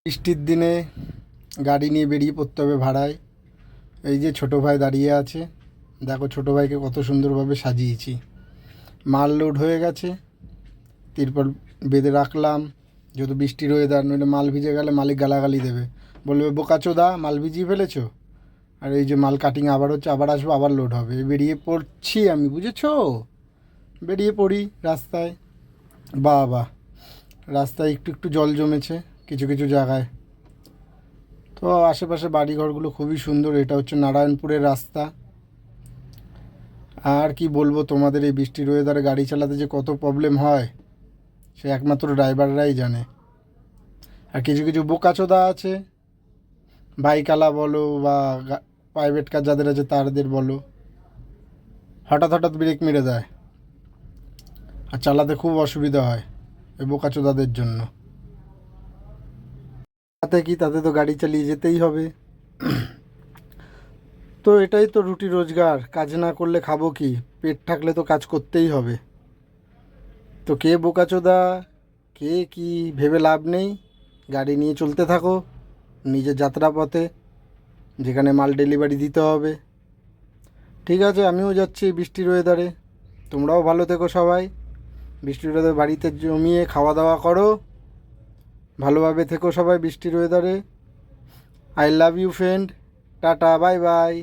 বৃষ্টির দিনে গাড়ি নিয়ে বেরিয়ে পড়তে হবে ভাড়ায়। এই যে ছোটো ভাই দাঁড়িয়ে আছে, দেখো ছোটো ভাইকে কত সুন্দরভাবে সাজিয়েছি। মাল লোড হয়ে গেছে, তিরপল বেঁধে রাখলাম, যেহেতু বৃষ্টির ওয়েদার, নইলে মাল ভিজে গেলে মালিক গালাগালি দেবে, বলবে বোকাচোদা মাল ভিজিয়ে ফেলেছো। আর এই যে মাল কাটিং আবার হচ্ছে, আবার আসবো, আবার লোড হবে, বেরিয়ে পড়ছি আমি, বুঝেছো? বেরিয়ে পড়ি রাস্তায়। বাহ, রাস্তায় একটু একটু জল জমেছে কিছু কিছু জায়গায়। তো আশেপাশে বাড়িঘরগুলো খুবই সুন্দর। এটা হচ্ছে নারায়ণপুরের রাস্তা। আর কি বলবো তোমাদের, এই বৃষ্টির ওয়েদারে গাড়ি চালাতে যে কত প্রবলেম হয় সে একমাত্র ড্রাইভাররাই জানে। আর কিছু কিছু বোকাচোদা আছে, বাইকওয়ালা বলো বা প্রাইভেট কার যাদের আছে তাদের বলো, হঠাৎ হঠাৎ ব্রেক মেরে দেয় আর চালাতে খুব অসুবিধা হয় এই বোকাচোদাদের জন্য। তাতে কি, তাতে তো গাড়ি চালিয়ে যেতেই হবে। তো এটাই তো রুটি রোজগার, কাজ না করলে খাবো কি? পেট থাকলে তো কাজ করতেই হবে। তো কে বোকাচোদা, কে কি ভেবে লাভ নেই। গাড়ি নিয়ে চলতে থাকো নিজের যাত্রাপথে, যেখানে মাল ডেলিভারি দিতে হবে। ঠিক আছে, আমিও যাচ্ছি বৃষ্টির ওয়েদারে। তোমরাও ভালো থেকো সবাই। বৃষ্টির ওয়েদারে বাড়িতে জমিয়ে খাওয়া দাওয়া করো, ভালোভাবে থেকো সবাই বৃষ্টির ওয়েদারে। I love you friend. Tata, bye by.